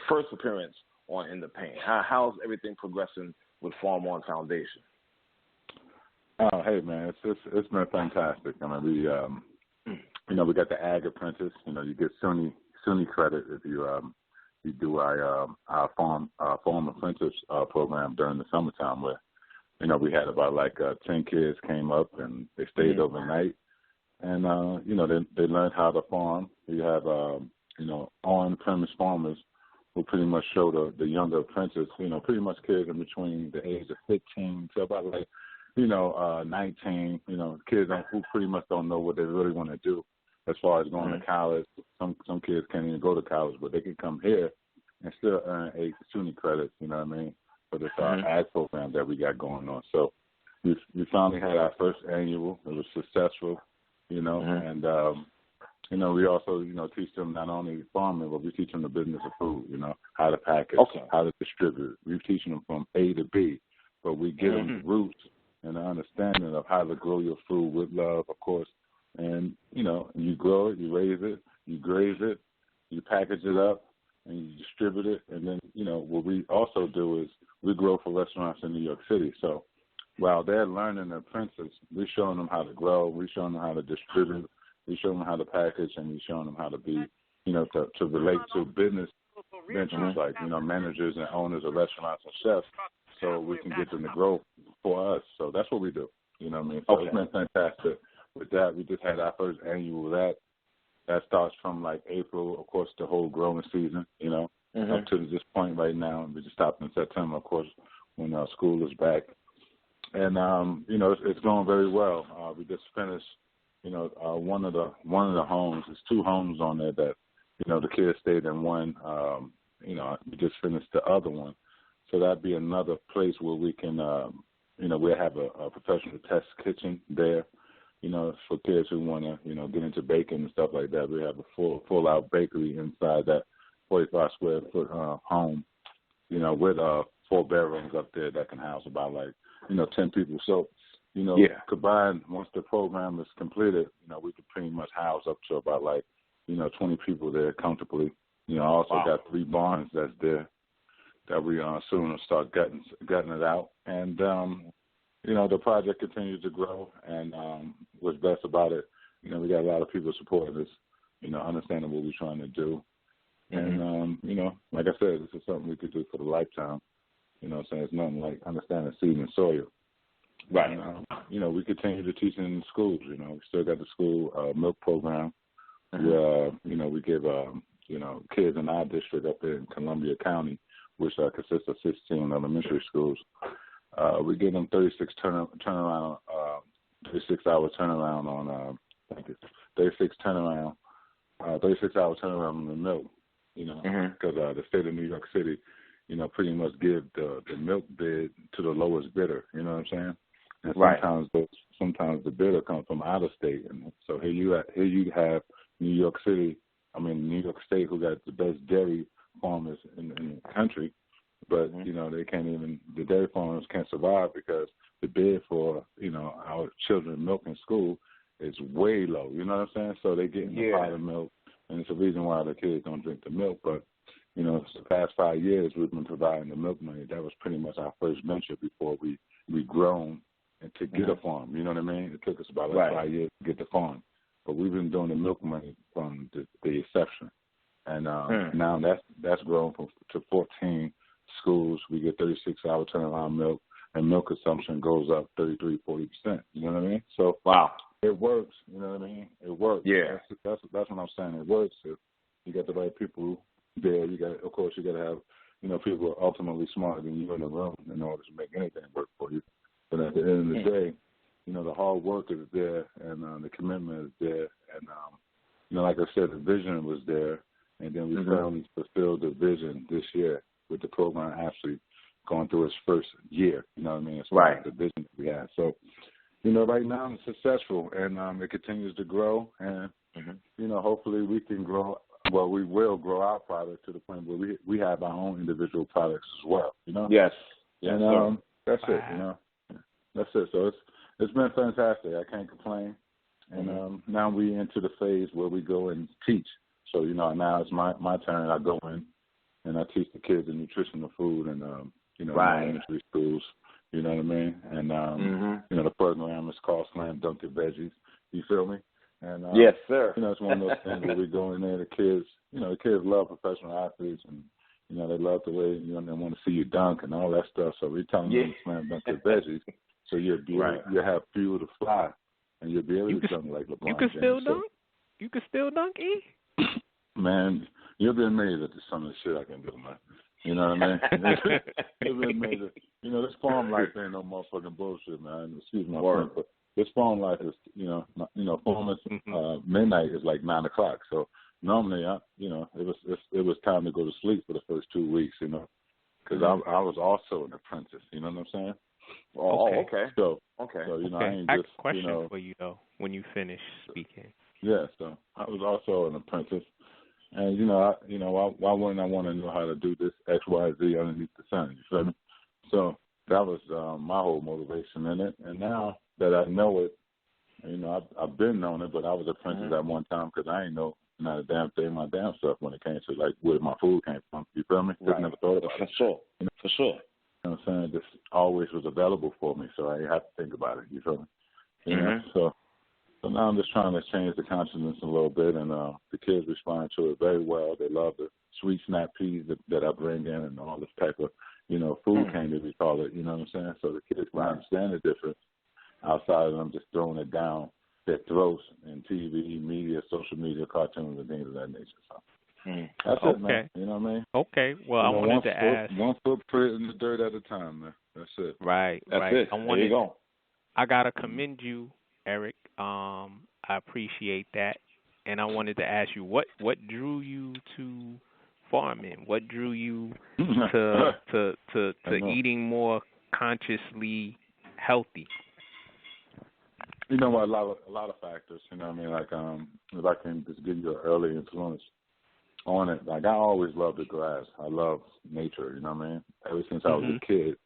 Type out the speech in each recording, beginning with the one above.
first appearance on In the Paint? How's everything progressing with Farm On Foundation? Hey man, it's been fantastic. I mean, we got the Ag Apprentice. You get SUNY credit if you do our farm apprentice program during the summertime, where we had about 10 kids came up and they stayed overnight, and they learned how to farm. We have on-premise farmers who pretty much show the younger apprentices, pretty much kids in between the age of 15 to about 19, kids who pretty much don't know what they really want to do as far as going to college. Some kids can't even go to college, but they can come here and still earn SUNY credits, for this ag program that we got going on. So we finally had our first annual. It was successful, and we also, teach them not only farming, but we teach them the business of food, how to package, how to distribute. We teach them from A to B, but we give them the roots and the understanding of how to grow your food with love, of course. And, you grow it, you raise it, you graze it, you package it up, and you distribute it. And then, what we also do is we grow for restaurants in New York City. So while they're learning the apprentices, we're showing them how to grow, we're showing them how to distribute, we're showing them how to package, and we're showing them how to be, to relate to business ventures like, managers and owners of restaurants and chefs, so we can get them to grow for us. So that's what we do. So it's been fantastic. With that, we just had our first annual that starts from April, of course, the whole growing season, up to this point right now. We just stopped in September, of course, when school is back. And, it's going very well. We just finished, one of the homes. There's 2 homes on there that, the kids stayed in one. We just finished the other one. So that'd be another place where we can, we'll have a professional test kitchen there, for kids who want to, get into baking and stuff like that. We have a full out bakery inside that 45 square foot home, with 4 bedrooms up there that can house about 10 people. So, combined, once the program is completed, we could pretty much house up to about 20 people there comfortably. I also got 3 barns that's there that we soon will start gutting it out. And, the project continues to grow, and what's best about it, we got a lot of people supporting us, understanding what we're trying to do. And, like I said, this is something we could do for the lifetime. Saying it's nothing like understanding seed and soil. Right. And, we continue to teach in schools. We still got the school milk program. Where, we give, kids in our district up there in Columbia County, which consists of 16 elementary schools. We give them 36-hour turnaround on 36-hour turnaround on the milk. Because the state of New York City, pretty much give the milk bid to the lowest bidder. You know what I'm saying? And sometimes the bidder comes from out of state, and so here you have New York State, who got the best dairy farmers in the country. But, they can't even, the dairy farmers can't survive because the bid for, our children's milk in school is way low. You know what I'm saying? So they get in the pot of milk, and it's a reason why the kids don't drink the milk. But, the past 5 years we've been providing the milk money. That was pretty much our first venture before we grown and to get a farm. You know what I mean? It took us about 5 years to get the farm. But we've been doing the milk money from the inception. And now that's grown to 14 schools. We get 36-hour turnaround milk, and milk consumption goes up 33-40%. You know what I mean? So it works. You know what I mean? It works. Yeah, that's what I'm saying. It works if you got the right people there. You got to have people who are ultimately smarter than you in the room in order to make anything work for you. But at the end of the day, the hard work is there, and the commitment is there, and like I said, the vision was there, and then we finally fulfilled the vision this year, with the program actually going through its first year, you know what I mean? It's the vision that we have. So, right now it's successful, and it continues to grow, and, hopefully we can grow, we will grow our product to the point where we have our own individual products as well, Yes. And that's it, That's it. So it's been fantastic. I can't complain. And now we into the phase where we go and teach. So, now it's my turn. I go in and I teach the kids the nutritional food and elementary schools. You know what I mean? And you know, the program is called Slam Dunk Your Veggies. You feel me? And yes, sir. You know, it's one of those things where we go in there. The kids love professional athletes, and you know, they love the way they want to see you dunk and all that stuff. So we tell them to slam dunk your veggies, so you'll have fuel to fly, and you'll be able to dunk like LeBron. You can James. still dunk. You can still dunk, E. Man, you'll be amazed at some of the shit I can do, man. You know what I mean? You'll be amazed. You know, this farm life ain't no motherfucking bullshit, man. Excuse my friend, but this farm life is, farmers midnight is like 9 o'clock. So normally, it was time to go to sleep for the first 2 weeks, you know, because I was also an apprentice. You know what I'm saying? Oh, okay. So I ain't have just a question for you though when you finish speaking. Yeah, so I was also an apprentice, and why wouldn't I want to know how to do this X, Y, Z underneath the sun? You feel me? So that was my whole motivation in it, and now that I know it, you know, I've been knowing it, but I was an apprentice at one time because I ain't know not a damn thing my damn stuff when it came to like where my food came from. You feel me? Just never thought about it. For sure. You know what I'm saying? This always was available for me, so I didn't have to think about it. You feel me? You know? So now I'm just trying to change the consciousness a little bit, and the kids respond to it very well. They love the sweet snap peas that I bring in and all this type of, food candy, we call it, you know what I'm saying? So the kids can understand the difference outside of them just throwing it down their throats in TV, media, social media, cartoons, and things of that nature. So that's it, man. You know what I mean? Okay. Well, I wanted to ask. One footprint in the dirt at a time, man. That's it. Right. That's it. There you go. I got to commend you, Eric. I appreciate that. And I wanted to ask you, what drew you to farming? What drew you to eating more consciously healthy? You know what? A lot of factors. You know what I mean? Like, if I can just give you an early influence on it. Like, I always loved the grass. I love nature. You know what I mean? Ever since I was a kid.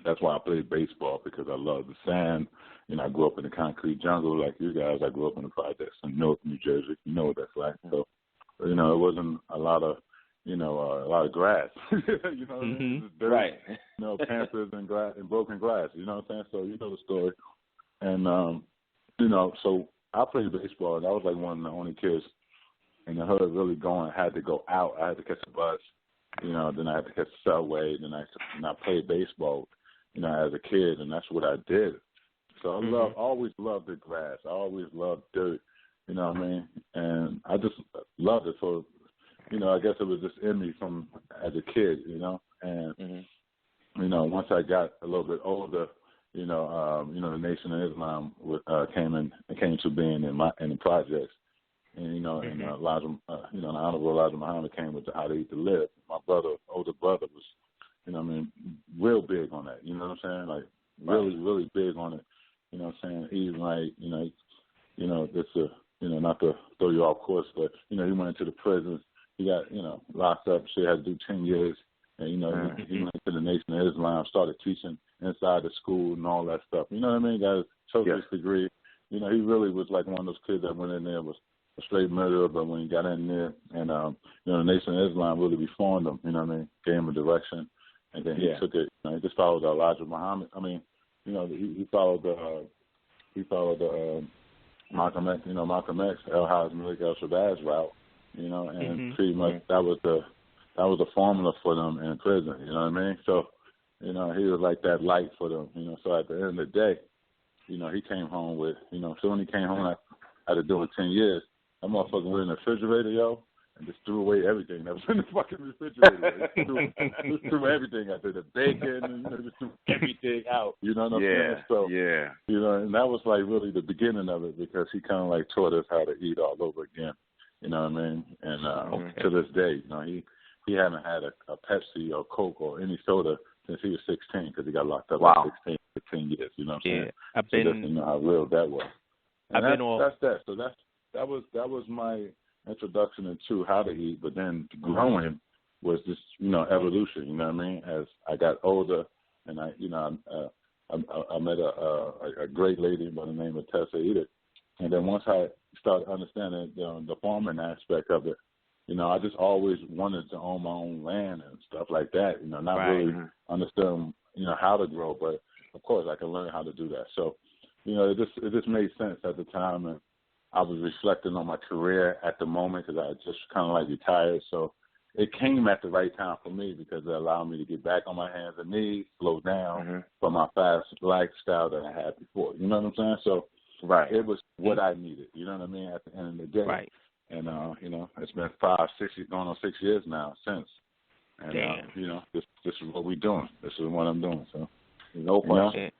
That's why I played baseball, because I love the sand. You know, I grew up in the concrete jungle like you guys. I grew up in the projects in Newark, New Jersey. You know what that's like. So, it wasn't a lot of grass. You know what I mean? Just dirt, right. Pampers and grass and broken glass. You know what I'm saying? So you know the story. And so I played baseball, and I was like one of the only kids in the hood really going. I had to go out. I had to catch a bus. Then I had to catch the subway. Then I played baseball, as a kid, and that's what I did. So I always loved the grass. I always loved dirt. You know what I mean? And I just loved it. So, I guess it was just in me from as a kid. And once I got a little bit older, the Nation of Islam came to being in the projects. And and Elijah, the Honorable Elijah Muhammad came with the How to Eat to Live. My older brother, was, real big on that. You know what I'm saying? Like really, really big on it. You know what I'm saying? Even like, it's not to throw you off course, but he went into the prisons. He got locked up. Shit, had to do 10 years. And he went to the Nation of Islam, started teaching inside the school and all that stuff. You know what I mean? Got his associate's degree. He really was like one of those kids that went in there was a straight murderer, but when he got in there and, the Nation of Islam really reformed him, you know what I mean, gave him a direction, and then he took it, he just followed Elijah Muhammad. I mean, he followed Malcolm X, Malcolm X, El-Haj Malik El-Shabazz route, and pretty much that was the formula for them in prison, you know what I mean? So, he was like that light for them, so at the end of the day, he came home with, so when he came home after doing 10 years, that motherfucker went in the refrigerator, and just threw away everything that was in the fucking refrigerator. Just threw everything out there, the bacon, and just threw everything out. You know what I'm saying? So, and that was like really the beginning of it, because he kind of like taught us how to eat all over again. You know what I mean? And to this day, he haven't had a Pepsi or Coke or any soda since he was 16, because he got locked up at 16 for 10 years. You know what I'm saying? So just, how real that was. And that's that. So that was my introduction into how to eat, but then growing was just evolution. You know what I mean? As I got older, and I met a great lady by the name of Tessa Edith, and then once I started understanding the farming aspect of it, I just always wanted to own my own land and stuff like that. Not really understand, how to grow, but of course I can learn how to do that. So, it just made sense at the time, and I was reflecting on my career at the moment because I had just kind of like retired. So it came at the right time for me because it allowed me to get back on my hands and knees, slow down from my fast lifestyle that I had before. You know what I'm saying? So it was what I needed. You know what I mean? At the end of the day. Right. And, it's been 5, 6, going on 6 years now since. And, this is what we're doing. This is what I'm doing. So, no question.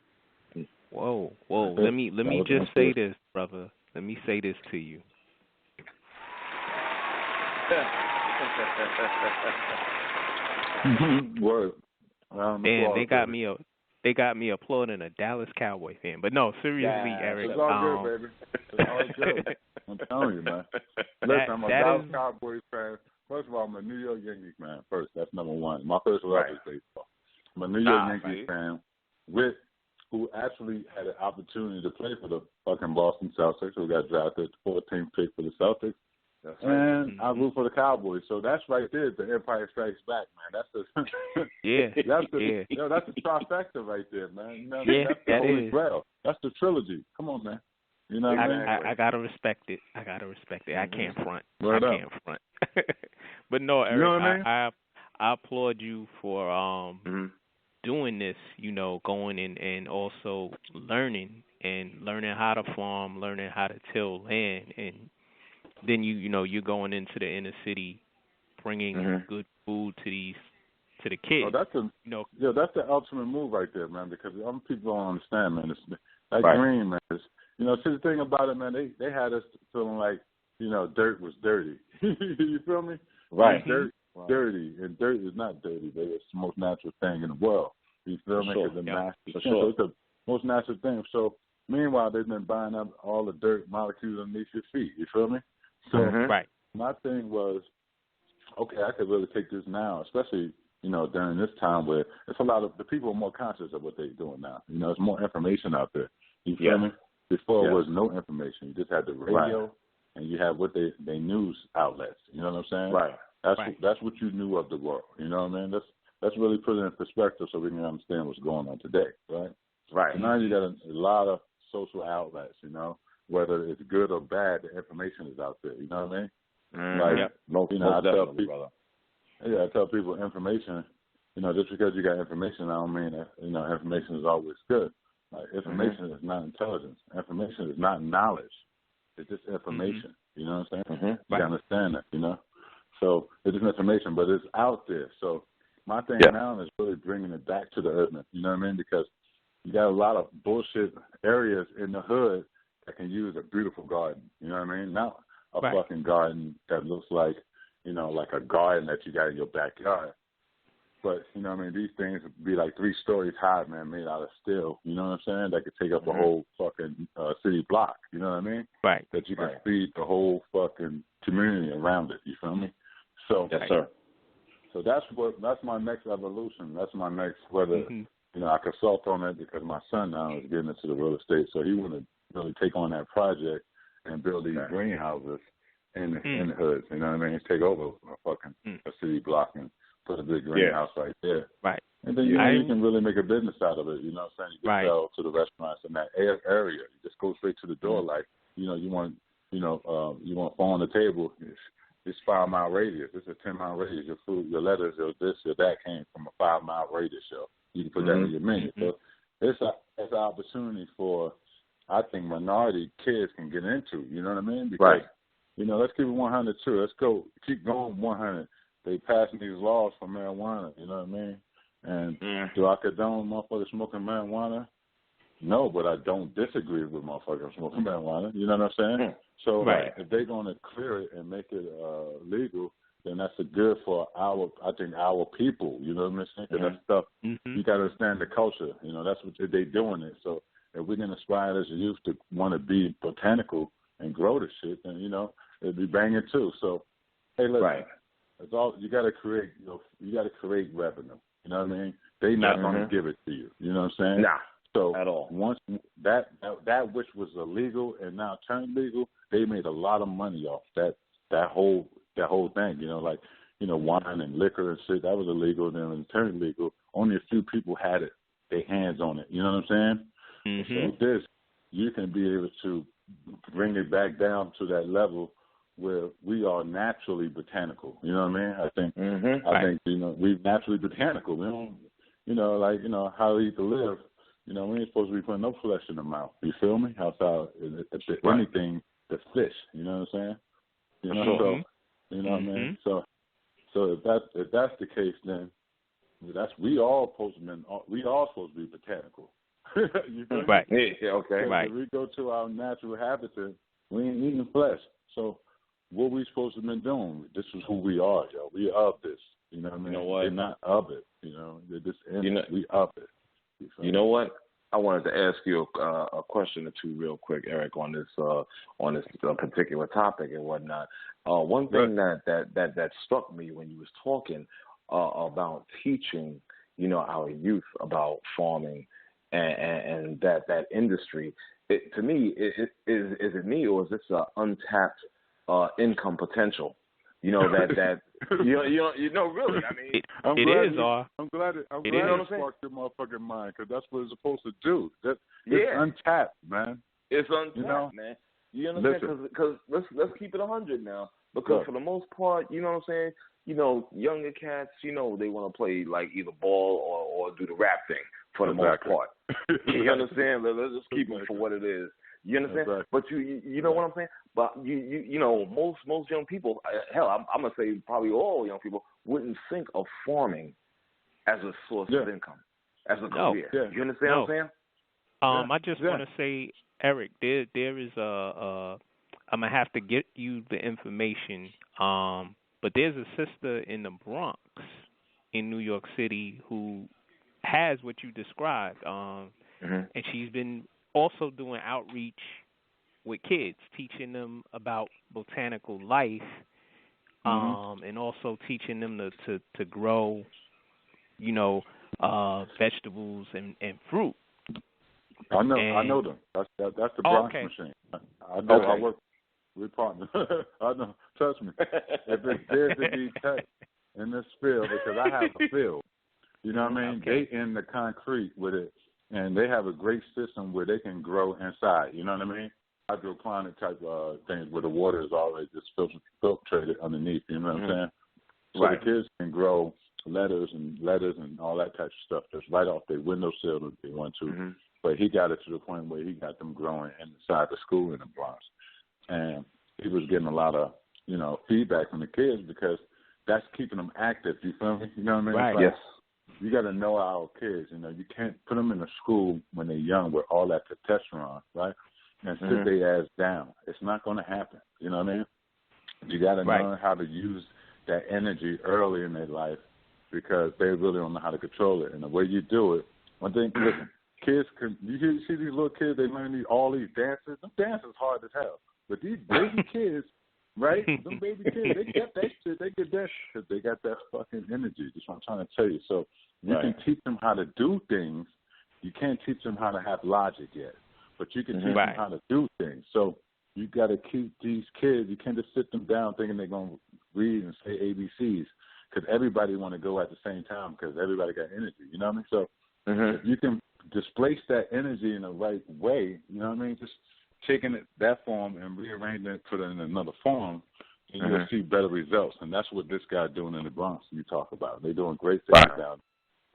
Whoa. Let me just say this, brother. Let me say this to you. Word. Man, they got me applauding a Dallas Cowboy fan. But no, seriously, Eric. It's all good, baby. It's all good. I'm telling you, man. Listen, I'm a Dallas Cowboys fan. First of all, I'm a New York Yankees fan. First, that's number one. My first love is baseball. I'm a New York Yankees fan who actually had an opportunity to play for the fucking Boston Celtics, who got drafted 14th pick for the Celtics. And I root for the Cowboys. So that's right there, the Empire Strikes Back, man. That's the that's the trifecta right there, man. That's the Holy Grail. That's the trilogy. Come on, man. You know what I mean? I gotta respect it. I can't front. Can't front. But no, Eric, you know what I mean? I applaud you for doing this, going and also learning how to farm, learning how to till land, and then you're going into the inner city, bringing good food to the kids. Oh, that's that's the ultimate move right there, man. Because some people don't understand, man. That green, man. See, the thing about it, man, they had us feeling like dirt was dirty. You feel me? Right. Dirt, dirty, and dirt is not dirty. It's the most natural thing in the world. You feel me? Sure. So it's the most natural thing. So meanwhile, they've been buying up all the dirt molecules underneath your feet. You feel me? So my thing was, okay, I could really take this now, especially during this time where it's a lot of the people are more conscious of what they're doing now. There's more information out there. You feel me? Before it was no information. You just had the radio and you had what they news outlets. You know what I'm saying? Right. That's what you knew of the world. You know what I mean? Let's really put it in perspective so we can understand what's going on today, right? Right. So now you got a lot of social outlets, whether it's good or bad, the information is out there. You know what I mean? I tell people information, just because you got information, I don't mean that, information is always good. Like, information is not intelligence. Information is not knowledge. It's just information. You know what I'm saying? You understand that, So it's just information, but it's out there. So my thing now is really bringing it back to the urban. You know what I mean? Because you got a lot of bullshit areas in the hood that can use a beautiful garden. You know what I mean? Not a fucking garden that looks like, like a garden that you got in your backyard. But, these things would be like 3 stories high, man, made out of steel. You know what I'm saying? That could take up a whole fucking city block. You know what I mean? Right. That you can feed the whole fucking community around it. You feel me? So, yes, sir. So that's my next evolution. That's my next, whether, I consult on it because my son now is getting into the real estate. So he want to really take on that project and build these greenhouses in the hoods. You know what I mean? Take over a fucking a city block and put a big greenhouse right there. Right. And then you can really make a business out of it. You know what I'm saying? You can sell to the restaurants in that area. You just go straight to the door. Like, you want phone on the table. It's 5-mile radius. It's a 10-mile radius. Your food, your letters, your this, your that came from a 5-mile radius. So you can put that in your menu. So it's an opportunity for, I think, minority kids can get into. You know what I mean? Because, let's keep it 100 too. Let's keep going 100. They passing these laws for marijuana. You know what I mean? And do I condone motherfuckers smoking marijuana? No, but I don't disagree with motherfuckers smoking marijuana. You know what I'm saying? So if they're going to clear it and make it legal, then that's good for our people. You know what I'm saying? Because that stuff, you got to understand the culture. That's what they're doing it. So if we can inspire as a youth to want to be botanical and grow the shit, then, it'd be banging too. So, hey, listen, it's all, you got to create, you got to create revenue. You know what I mean? They not going to give it to you. You know what I'm saying? Nah. So at all. Once that which was illegal and now turned legal, they made a lot of money off that whole that whole thing. Like wine and liquor and shit, that was illegal. Then when it turned legal, only a few people had it, their hands on it. You know what I'm saying? Mm-hmm. So this, you can be able to bring it back down to that level where we are naturally botanical. You know what I mean? I think we're naturally botanical. We don't, how we eat to live. We ain't supposed to be putting no flesh in the mouth. You feel me? Outside, if anything, the fish. You know what I'm saying? So what I mean. So if that's the case, then we all supposed to be botanical. You feel me? Right. Yeah. Okay. Right. If we go to our natural habitat, we ain't eating flesh. So what we supposed to be doing? This is who we are, yo. We of this. You know what I mean? You know what? They're not of it. They're just in it. We of it. You know what? I wanted to ask you a question or two real quick, Eric, on this particular topic and whatnot. One thing that struck me when you was talking about teaching, our youth about farming and that industry. To me, is it me, or is this an untapped income potential? Really. I mean, I'm glad it you know what I'm saying? sparked your motherfucking mind, because that's what it's supposed to do. It's untapped, man. It's untapped, man. You understand? Because let's keep it 100 now. Because for the most part, you know what I'm saying? Younger cats, they want to play like either ball or do the rap thing for the most part. You understand? Let's just keep it for what it is. You understand? Exactly. But you know what I'm saying? But most young people, hell, I'm gonna say probably all young people wouldn't think of farming as a source of income, as a career. Yeah. You understand what I'm saying? I just want to say, Eric, there is I'm gonna have to get you the information. But there's a sister in the Bronx, in New York City, who has what you described, and she's been also doing outreach with kids, teaching them about botanical life, and also teaching them to grow, vegetables and fruit. I know them. That's the Bronx machine. I know. I work. We're partners. I know. Trust me. If it's there to be touched in this field, because I have a field, you know what I mean? Okay. They in the concrete with it, and they have a great system where they can grow inside. You know what I mean? Hydroponic type things where the water is already just filtrated underneath. You know what I'm saying? So the kids can grow lettuce and all that type of stuff just right off their windowsill if they want to. But he got it to the point where he got them growing inside the school in the Bronx. And he was getting a lot of, feedback from the kids, because that's keeping them active. You feel me? You know what I mean? Right. Yes. You got to know our kids. You can't put them in a school when they're young with all that testosterone, right? And sit their ass down. It's not going to happen. You know what I mean? You got to learn how to use that energy early in their life, because they really don't know how to control it. And the way you do it, one thing, listen, kids you see these little kids, they learn all these dances. Them dances hard as hell. But these baby kids, right? Them baby kids, they get that shit. They get that shit. They got that fucking energy. That's what I'm trying to tell you. So you can teach them how to do things. You can't teach them how to have logic yet. But you can teach them how to do things. So you got to keep these kids. You can't just sit them down thinking they're going to read and say ABCs, because everybody want to go at the same time, because everybody got energy. You know what I mean? So if you can displace that energy in the right way, you know what I mean? Just taking it that form and rearranging it, put it in another form, and you'll see better results. And that's what this guy doing in the Bronx you talk about. They're doing great things down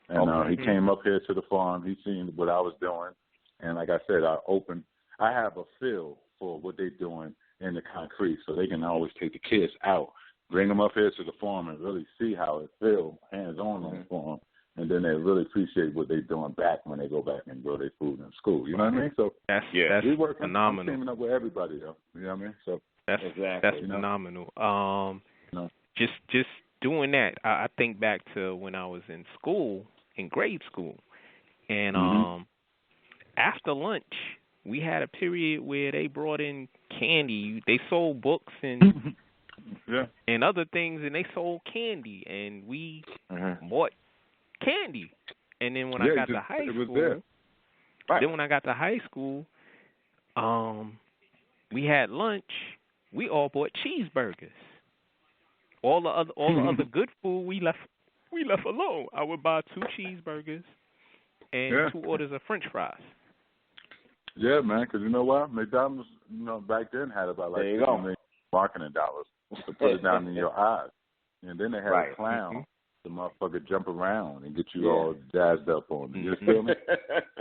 there. And he came up here to the farm. He seen what I was doing. And like I said, I have a feel for what they're doing in the concrete, so they can always take the kids out, bring them up here to the farm, and really see how it feels hands-on on the farm. And then they really appreciate what they're doing back when they go back and grow their food in school. You know what I mean? So that's phenomenal. I'm teaming up with everybody, though. You know what I mean? So that's phenomenal. Just doing that, I think back to when I was in school, in grade school, and after lunch, we had a period where they brought in candy. They sold books and and other things, and they sold candy, and we bought candy. And then when I got to high school, we had lunch. We all bought cheeseburgers. All the other good food we left alone. I would buy 2 cheeseburgers and 2 orders of French fries. Yeah, man, because you know what? McDonald's, back then had about like $50 million marketing dollars to put it down in your eyes. And then they had a clown, the motherfucker jump around and get you all jazzed up on it. You feel me?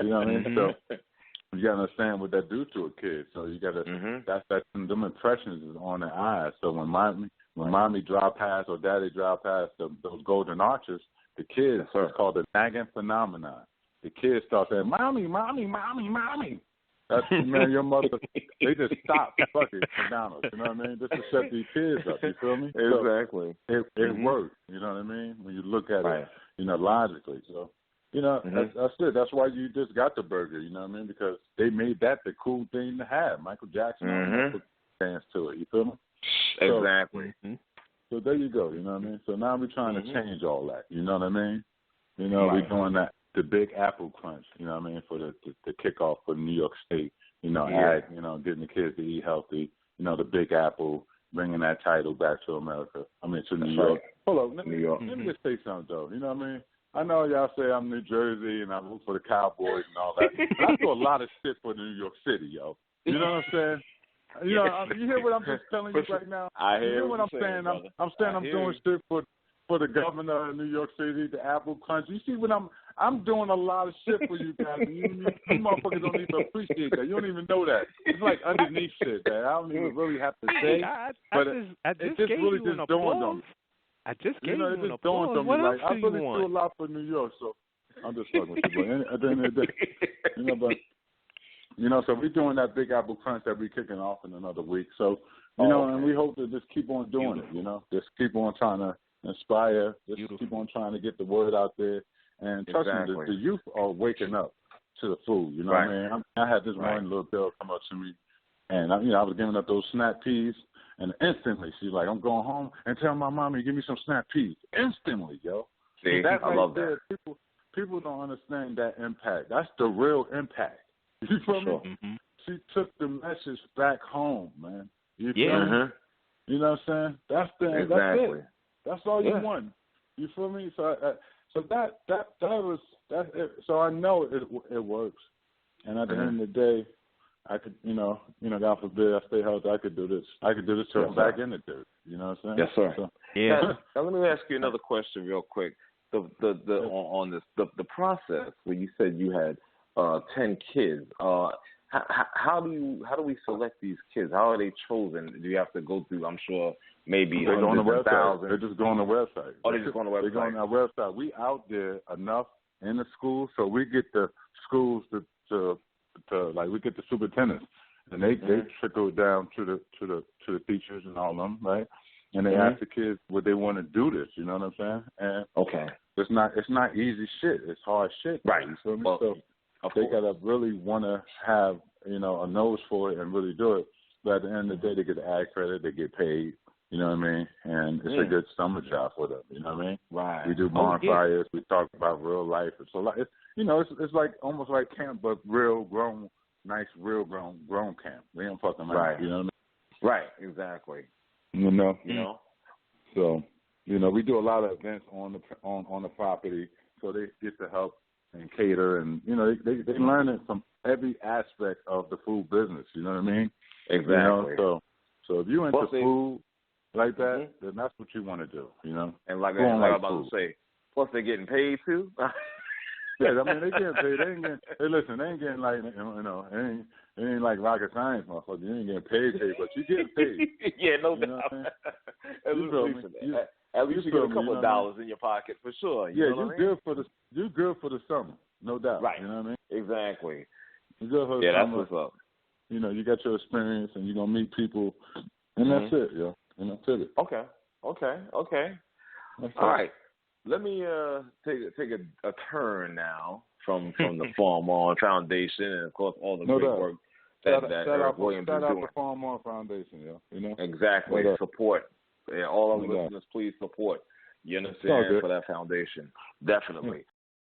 You know what I mean? So you got to understand what that do to a kid. So you got to, that's them impressions is on their eyes. So when mommy drive past or daddy drive past those golden arches, the kids, it's called the nagging phenomenon. The kids start saying, mommy, mommy, mommy, mommy. That's, man, your mother, they just stop fucking McDonald's, you know what I mean? Just to shut these kids up, you feel me? Exactly. So it works, you know what I mean? When you look at it, logically. So, that's it. That's why you just got the burger, you know what I mean? Because they made that the cool thing to have. Michael Jackson put fans to it, you feel me? Exactly. So there you go, you know what I mean? So now we're trying to change all that, you know what I mean? We're doing that. The Big Apple Crunch, you know what I mean, for the kickoff for New York State, getting the kids to eat healthy, the Big Apple, bringing that title back to America. To New York. Hold on, let me just say something, though, you know what I mean? I know y'all say I'm New Jersey and I root for the Cowboys and all that, but I do a lot of shit for New York City, yo. You know what I'm saying? You hear what I'm just telling you right now? I hear what I'm saying. I'm saying I'm doing shit for the governor of New York City, the Apple Crunch. You see what I'm doing a lot of shit for you guys. You motherfuckers don't even appreciate that. You don't even know that. It's like underneath shit that I don't even really have to say. I just really just dawned on me. I just gave you an applause. What else I really want? do a lot for New York, so I'm just fucking with you. But at the end of the day, so we're doing that Big Apple Crunch that we're kicking off in another week. So, and we hope to just keep on doing it, just keep on trying to inspire, just keep on trying to get the word out there. And trust me, the youth are waking up to the food, you know what I mean? I had this one little girl come up to me, and I was giving up those snap peas, and instantly she's like, I'm going home and tell my mommy, give me some snap peas. Instantly, yo. See, I love that. People don't understand that impact. That's the real impact. You feel me? Mm-hmm. She took the message back home, man. You feel me? You know what I'm saying? That's it. That's all you want. You feel me? So that was it. So I know it works. And at the end of the day, I could, God forbid, I stay healthy. I could do this. Turn back in the dirt. You know what I'm saying? Yes, sir. So, Now let me ask you another question, real quick. On the process where you said you had 10 kids. How do we select these kids? How are they chosen? Do you have to go through? I'm sure maybe they go on the website. Thousands. They just go on the website. Oh, they just go on the website. They go on our website. We out there enough in the schools, so we get the schools to like we get the superintendents, and they trickle down to the teachers and all of them, right? And they ask the kids would they want to do this. You know what I'm saying? And it's not easy shit. It's hard shit. Right. You feel me? Well, so they gotta really want to have a nose for it and really do it. But at the end of the day, they get the ad credit, they get paid. You know what I mean? And it's a good summer job for them. You know what I mean? Right. We do bonfires. We talk about real life. It's a lot. It's like almost like camp, but real grown camp. We don't fucking like, you know what I mean? Right. Exactly. You know. So we do a lot of events on the property, so they get to help and cater, and they learn it from every aspect of the food business. You know what I mean? Exactly. So if you into food like that, then that's what you want to do. And like I'm about to say, plus they're getting paid too. Yeah, I mean they getting paid. They ain't getting. Hey, listen, they ain't getting like it ain't like rocket science, motherfucker. You ain't getting paid, but you getting paid. Yeah, no doubt. At least you get a couple of dollars in your pocket for sure. You good for the summer, no doubt. Right. You know what I mean? Exactly. You good for the summer. That's what's up. You got your experience, and you're gonna meet people, and that's it, yo. And that's it. Okay. All right. Let me take a turn now from the Farm On Foundation, and of course all the great work that Eric Williams is doing. Shout out the Farm On Foundation, yo. Exactly. Support. Yeah, all our listeners, please support. You understand, for that foundation. Definitely.